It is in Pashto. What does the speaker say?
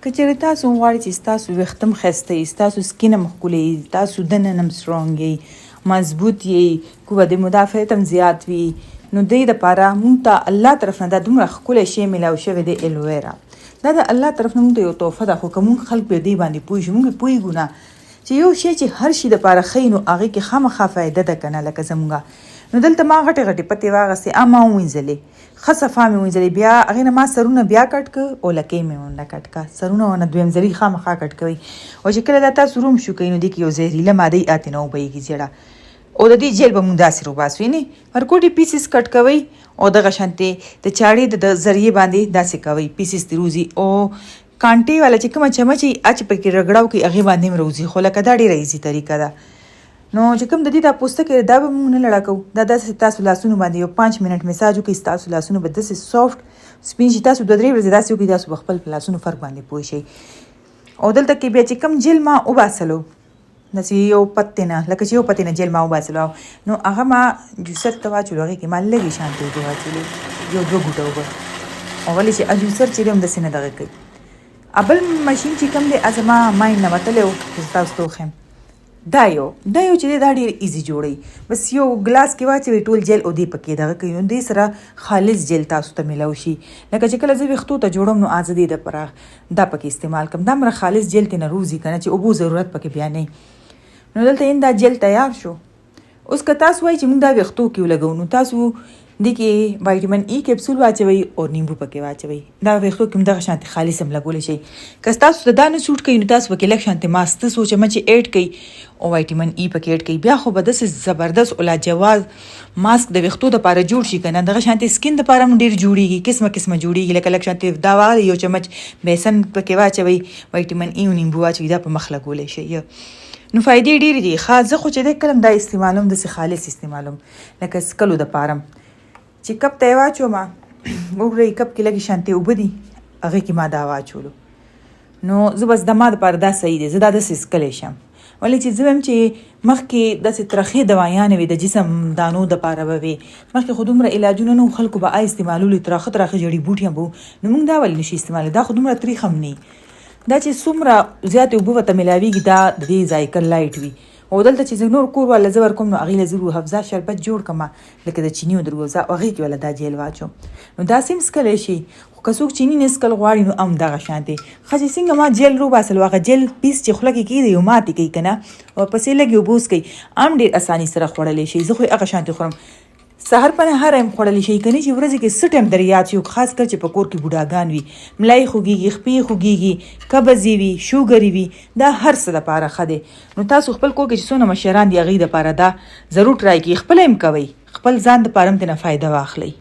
که چېرې تاسو غواړئ چې ستاسو ویښته هم ښایسته وي، ستاسو سکین هم ښکلی وي، تاسو دننه هم سټرونګ یئ، مضبوط یئ، قوت مدافعت هم زیات وي، نو دې دپاره مونږ ته الله طرف نه دا دومره ښکلی شی میلاو شوی دی الوویرا. دا د الله طرف نه مونږ ته یو تحفه ده، خو که مونږ خلک په دې باندې پوه شو، مونږ پوهېږو نه چې یو شی چې هر شي دپاره ښه نو هغې کې خامخا فایده ده که نه. لکه زمونږه نو دلته ما غټې غټې پتې واغستې، ما ووینځلې، ښه صفا مې وینځلې، بیا هغې نه ما سرونه بیا کټ که او لکۍ مې ونه کټ که. سرونه ونه دویم ځلي خامخا کټ کوئ، او چې کله دا تاسو روم شو کوئ نو دې کې یو زهریله مادې اتې نه وبهیږي زیړه، او د دې جیل به مونږ داسې روباسو وینې ورکوټې پیسز کټ کوئ، او دغه شانتې د چاړې د ذریعې باندې داسې کوئ، پیسز ترې روځي، او کانټې والا چې کومه چمچ یي چې پکې رګړاو کوي هغې باندې هم روځي، خو لکه دا ډېره ایزي طریقه ده. نو چې کوم د دې دا پوستکی دا به مونږ نه لړه کوو، دا داسې تاسو لاسونو باندې یو 5 منټ مساج وکړئ، ستاسو لاسونه به داسې سافټ سپین شي، تاسو 2-3 ورځې داسې وکړئ تاسو به خپل په لاسونو فرق باندې پوه شئ. او دلته کې بیا چې کوم جیل ما وباسلو داسې یو پتې نه، لکه چې یو پتې نه جیل ما وباسلو، نو هغه ما جوسر ته واچولو، هغې کې ما لږې شانتې اوبه واچولې، یو 2 ګوټه اوبه، او غلی چې جوسر چې دی هم داسې نه دغه کوي. بل ماشین چې کوم دی زما ماینډ نه وتلی و چې تاسو ته وښیم، دا یو چې دی دا ډېر ایزي جوړوي، بس یو ګلاس کې واچوئ ټول جیل او دې پکې دغه کوي، نو دې سره خالص جیل تاسو ته میلاو شي. لکه چې کله زه ویښتو ته جوړم نو زه دې دپاره دا پکې استعمال کوم، دا مره خالص جیل ترې نه روځي که نه چې اوبو ضرورت پکې بیا نه. نو دلته دا جیل تیار شو. اوس که تاسو وایئ چې مونږ دا ویښتو کې ولګوو، نو تاسو دې کې وایټامین ای کپسول واچوئ او نیمبو پکې واچوئ، دا ویښتو کې هم دغه شانتې خالص هم لګولی شئ. که تاسو ته دا نه سوټ کوي نو تاسو پکې لږ شانتې ماسته څو چمچې ایډ کوئ او وایټامین ای پکې ایډ کوئ، بیا خو به داسې زبردست او لاجواز ماسک د ویښتو دپاره جوړ شي که نه. دغه شانتې سکین دپاره هم ډېر جوړېږي، قسمه قسمه جوړېږي، لکه لږ شانتې دا واخلئ یو چمچ بیسن پکې واچوئ، وایټامین ای او نیمبو واچوئ، دا په مخ لګولی شئ. نو فایدې ډېرې دي. زه خو چې دی کله هم دا استعمالوم، داسې خالص استعمالوم، لکه څکلو دپاره چې کپ ته یې واچومه، وګورئ کپ کې لږې شانتې اوبه دي، هغې کې ما دا واچولو، نو زه بس د ما دپاره دا صحیح دی، زه دا داسې څکلی شم. ولې چې زه وایم چې مخکې داسې ترخې دوایانې وې د جسم دانو دپاره به وې، مخکې خو دومره علاجونه نه وو، خلکو به استعمالولو تراخه تراخه جړي بوټي هم به وو، نو موږ دا ولې نشي استعمالولی، دا خو دومره تریخ هم نه وي، دا چې څومره زیاتې اوبه ورته میلاویږي دا د دې ذایقه لایټ وي. او دلته چې زه نور کور والا زه ورکوم نو هغې له زه روح افزا شربت جوړ کړمه، لکه د چیني او د روح افزا، او هغې کې والا دا جیل واچوم، نو داسې هم څکلی شي. خو که څوک چیني نه څکل غواړي نو هم دغه شانتې ښه چې څنګه ما جیل روباسلو، هغه جیل پیس چې خوله کې کېږدئ او ماتې کوي که نه، او پسې لږې اوبه وڅکئ، هم ډېر اساني سره خوړلی شي. زه خو یې هغه شانتې خورم، سهار په نهاره هم خوړلی شي، که نه چې ورځې کې څه ټایم در یاد شي، خاص کر چې په کور کې بوډاګان وي، ملای خوږېږي، خپې خوږېږي، قبض یې وي، شوګر یې وي، دا هر څه دپاره ښه دی. نو تاسو خپل کور کې چې څونه مشران دي هغې دپاره دا ضرور ټرای کړئ، خپله هم کوئ، خپل ځان دپاره هم ترېنه فایده واخلئ.